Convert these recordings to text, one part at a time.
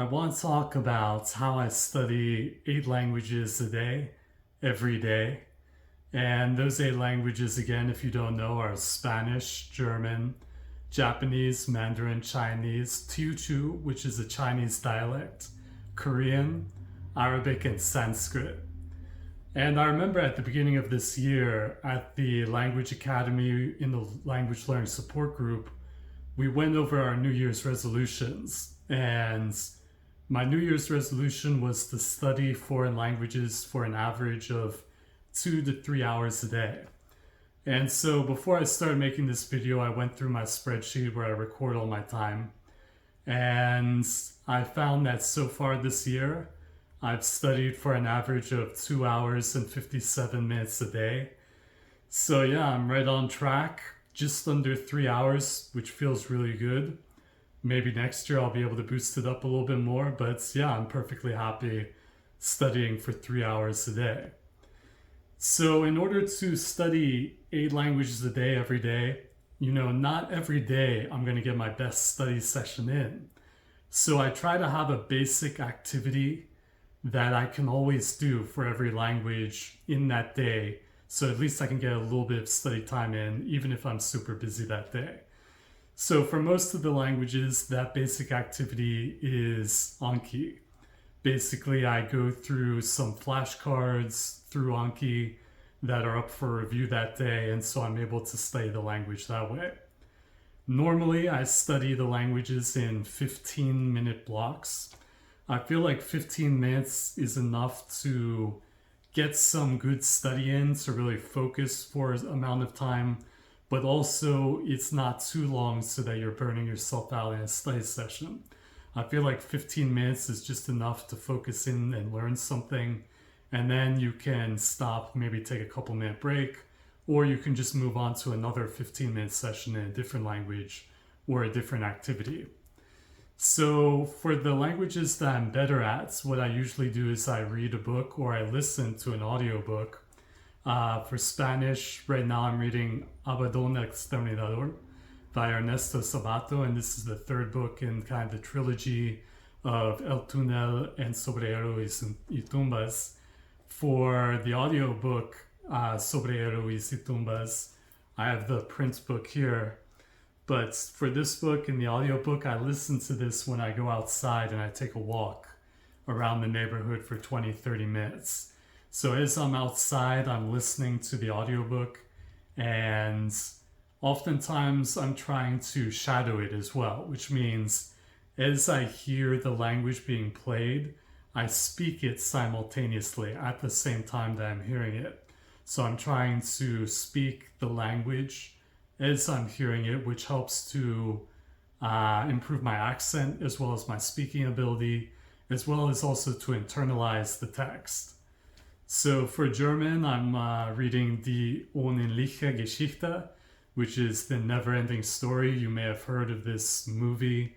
I want to talk about how I study 8 languages a day, every day. And those 8 languages, again, if you don't know, are Spanish, German, Japanese, Mandarin Chinese, Teochew, which is a Chinese dialect, Korean, Arabic, and Sanskrit. And I remember at the beginning of this year at the Language Academy in the Language Learning Support Group, we went over our New Year's resolutions. And my New Year's resolution was to study foreign languages for an average of 2 to 3 hours a day. And so before I started making this video, I went through my spreadsheet where I record all my time. And I found that so far this year, I've studied for an average of 2 hours and 57 minutes a day. So yeah, I'm right on track, just under 3 hours, which feels really good. Maybe next year I'll be able to boost it up a little bit more, but yeah, I'm perfectly happy studying for 3 hours a day. So in order to study 8 languages a day every day, not every day I'm going to get my best study session in. So I try to have a basic activity that I can always do for every language in that day. So at least I can get a little bit of study time in, even if I'm super busy that day. So for most of the languages, that basic activity is Anki. Basically, I go through some flashcards through Anki that are up for review that day, and so I'm able to study the language that way. Normally, I study the languages in 15-minute blocks. I feel like 15 minutes is enough to get some good study in, to really focus for an amount of time, but also it's not too long so that you're burning yourself out in a study session. I feel like 15 minutes is just enough to focus in and learn something, and then you can stop, maybe take a couple-minute break, or you can just move on to another 15-minute session in a different language or a different activity. So for the languages that I'm better at, what I usually do is I read a book or I listen to an audiobook. For Spanish, right now I'm reading Abaddon el Exterminador by Ernesto Sabato, and this is the third book in kind of the trilogy of El Túnel and Sobre Héroes y Tumbas. For the audiobook Sobre Héroes y Tumbas, I have the print book here. But for this book and the audiobook, I listen to this when I go outside and I take a walk around the neighborhood for 20-30 minutes. So as I'm outside, I'm listening to the audiobook, and oftentimes I'm trying to shadow it as well, which means as I hear the language being played, I speak it simultaneously at the same time that I'm hearing it. So I'm trying to speak the language as I'm hearing it, which helps to improve my accent as well as my speaking ability, as well as also to internalize the text. So for German, I'm reading Die unendliche Geschichte, which is the never-ending story. You may have heard of this movie.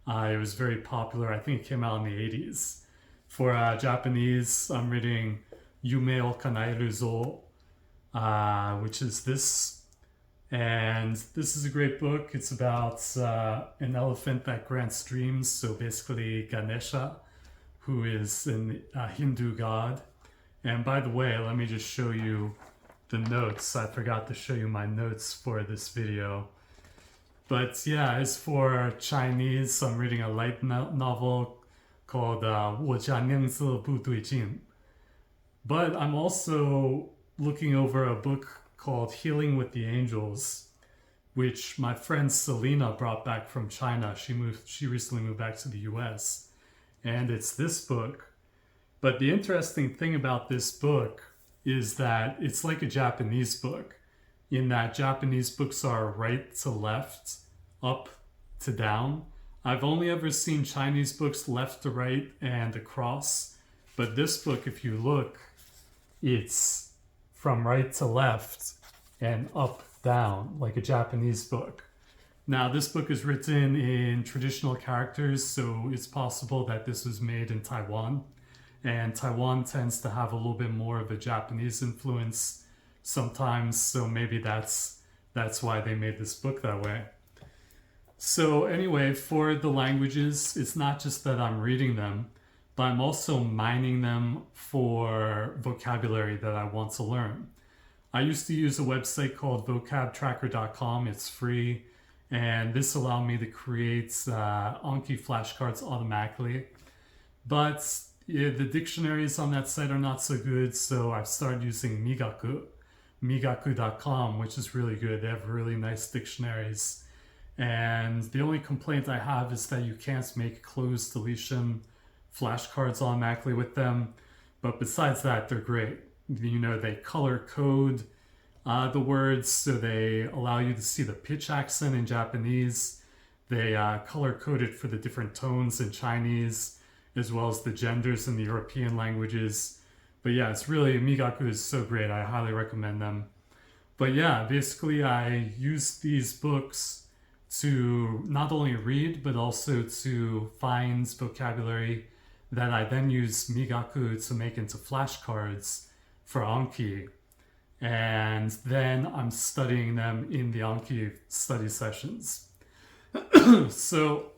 It was very popular. I think it came out in the 80s. For Japanese, I'm reading Yume o Kanaeru Zo, which is this. And this is a great book. It's about an elephant that grants dreams. So basically Ganesha, who is a Hindu god. And by the way, let me just show you the notes. I forgot to show you my notes for this video. But yeah, as for Chinese, I'm reading a light novel called 我家娘子不对劲. But I'm also looking over a book called Healing with the Angels, which my friend Selena brought back from China. She recently moved back to the US, and it's this book. But the interesting thing about this book is that it's like a Japanese book, in that Japanese books are right to left, up to down. I've only ever seen Chinese books left to right and across, but this book, if you look, it's from right to left and up down, like a Japanese book. Now, this book is written in traditional characters, so it's possible that this was made in Taiwan. And Taiwan tends to have a little bit more of a Japanese influence sometimes, so maybe that's why they made this book that way. So anyway, for the languages, it's not just that I'm reading them, but I'm also mining them for vocabulary that I want to learn. I used to use a website called vocabtracker.com. It's free, and this allowed me to create Anki flashcards automatically. But yeah, the dictionaries on that site are not so good, so I've started using migaku.com, which is really good. They have really nice dictionaries. And the only complaint I have is that you can't make close deletion flashcards automatically with them. But besides that, they're great. You know, they color code the words, so they allow you to see the pitch accent in Japanese. They color code it for the different tones in Chinese, as well as the genders in the European languages. But yeah, it's really, Migaku is so great. I highly recommend them. But yeah, basically I use these books to not only read, but also to find vocabulary that I then use Migaku to make into flashcards for Anki. And then I'm studying them in the Anki study sessions. So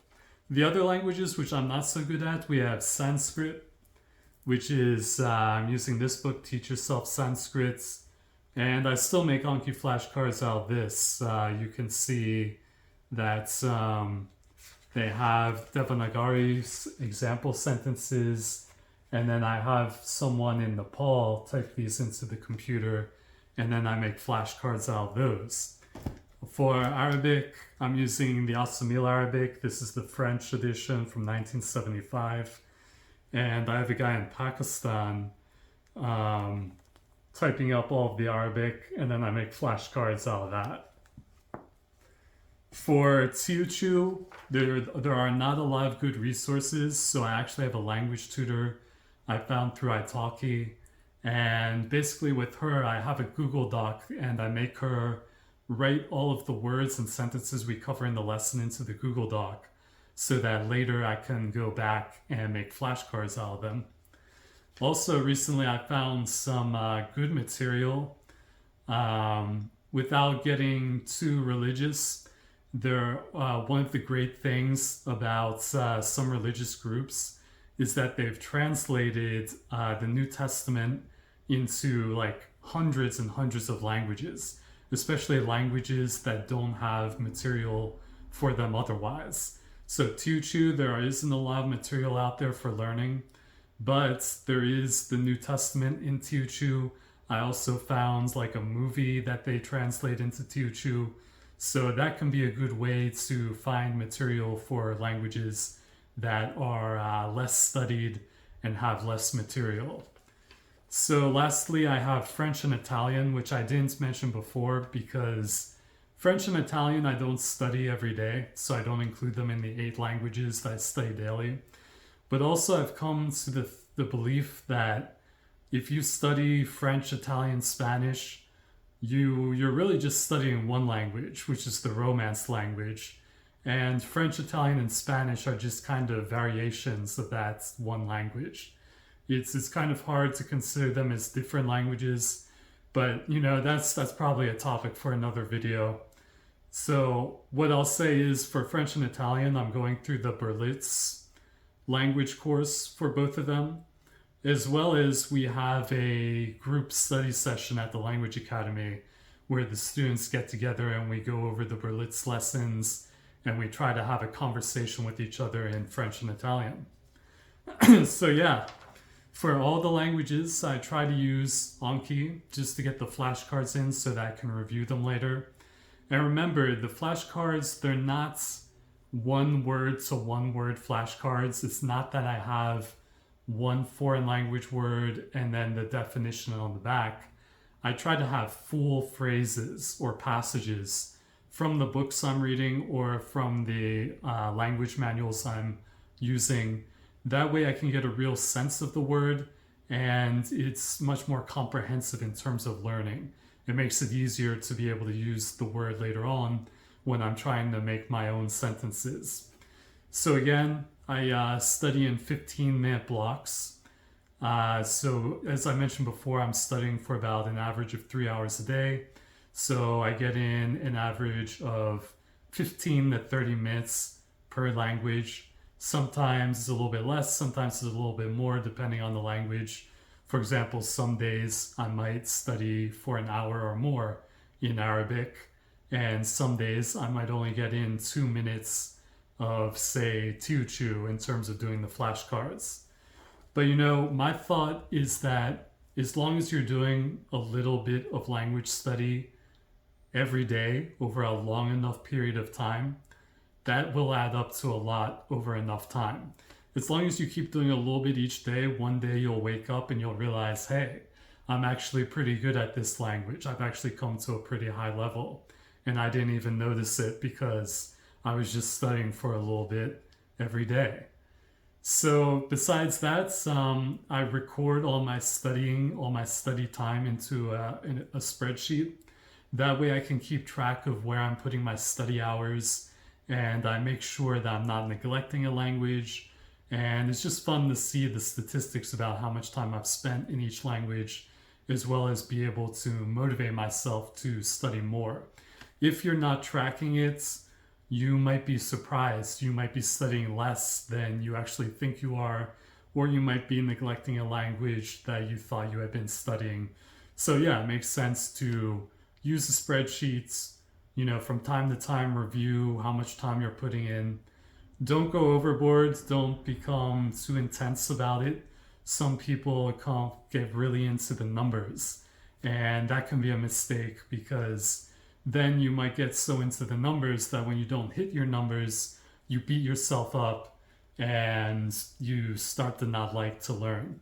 the other languages which I'm not so good at, we have Sanskrit, which is, I'm using this book, Teach Yourself Sanskrit. And I still make Anki flashcards out of this. You can see that they have Devanagari example sentences, and then I have someone in Nepal type these into the computer, and then I make flashcards out of those. For Arabic, I'm using the Assamil Arabic. This is the French edition from 1975. And I have a guy in Pakistan typing up all of the Arabic, and then I make flashcards out of that. For Teochew, there are not a lot of good resources, so I actually have a language tutor I found through italki. And basically with her, I have a Google Doc, and I make her write all of the words and sentences we cover in the lesson into the Google Doc, so that later I can go back and make flashcards out of them. Also, recently I found some good material without getting too religious. One of the great things about some religious groups is that they've translated the New Testament into like hundreds and hundreds of languages, especially languages that don't have material for them otherwise. So Teochew, there isn't a lot of material out there for learning, but there is the New Testament in Teochew. I also found like a movie that they translate into Teochew. So that can be a good way to find material for languages that are less studied and have less material. So lastly, I have French and Italian, which I didn't mention before because French and Italian I don't study every day, so I don't include them in the 8 languages that I study daily. But also I've come to the belief that if you study French, Italian, Spanish, you're really just studying one language, which is the Romance language. And French, Italian, and Spanish are just kind of variations of that one language. It's kind of hard to consider them as different languages, but you know, that's probably a topic for another video. So what I'll say is for French and Italian, I'm going through the Berlitz language course for both of them, as well as we have a group study session at the Language Academy where the students get together and we go over the Berlitz lessons and we try to have a conversation with each other in French and Italian. So yeah, for all the languages, I try to use Anki just to get the flashcards in so that I can review them later. And remember, the flashcards, they're not one word to one word flashcards. It's not that I have one foreign language word and then the definition on the back. I try to have full phrases or passages from the books I'm reading or from the language manuals I'm using. That way I can get a real sense of the word, and it's much more comprehensive in terms of learning. It makes it easier to be able to use the word later on when I'm trying to make my own sentences. So again, I study in 15-minute blocks. So as I mentioned before, I'm studying for about an average of 3 hours a day. So I get in an average of 15 to 30 minutes per language. Sometimes it's a little bit less, sometimes it's a little bit more, depending on the language. For example, some days I might study for an hour or more in Arabic, and some days I might only get in 2 minutes of, say, Teochew in terms of doing the flashcards. But my thought is that as long as you're doing a little bit of language study every day over a long enough period of time, that will add up to a lot over enough time. As long as you keep doing a little bit each day, one day you'll wake up and you'll realize, hey, I'm actually pretty good at this language. I've actually come to a pretty high level. And I didn't even notice it because I was just studying for a little bit every day. So besides that, I record all my study time into in a spreadsheet. That way I can keep track of where I'm putting my study hours, and I make sure that I'm not neglecting a language. And it's just fun to see the statistics about how much time I've spent in each language, as well as be able to motivate myself to study more. If you're not tracking it, you might be surprised. You might be studying less than you actually think you are, or you might be neglecting a language that you thought you had been studying. So yeah, it makes sense to use the spreadsheets, from time to time review how much time you're putting in. Don't go overboard. Don't become too intense about it. Some people get really into the numbers, and that can be a mistake because then you might get so into the numbers that when you don't hit your numbers, you beat yourself up and you start to not like to learn.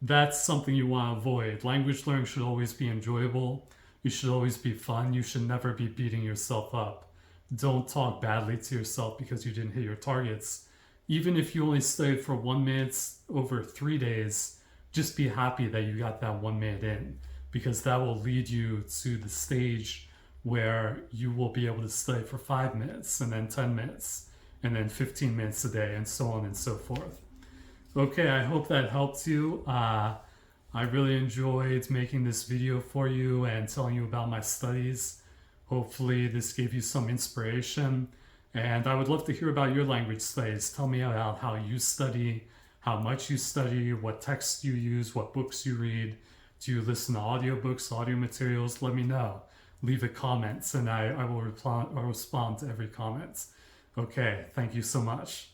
That's something you want to avoid. Language learning should always be enjoyable. You should always be fun. You should never be beating yourself up. Don't talk badly to yourself because you didn't hit your targets. Even if you only studied for 1 minute over 3 days, just be happy that you got that 1 minute in, because that will lead you to the stage where you will be able to study for 5 minutes and then 10 minutes and then 15 minutes a day and so on and so forth. Okay, I hope that helped you. I really enjoyed making this video for you and telling you about my studies. Hopefully this gave you some inspiration, and I would love to hear about your language studies. Tell me about how you study, how much you study, what texts you use, what books you read. Do you listen to audiobooks, audio materials? Let me know. Leave a comment and I will respond to every comment. Okay, thank you so much.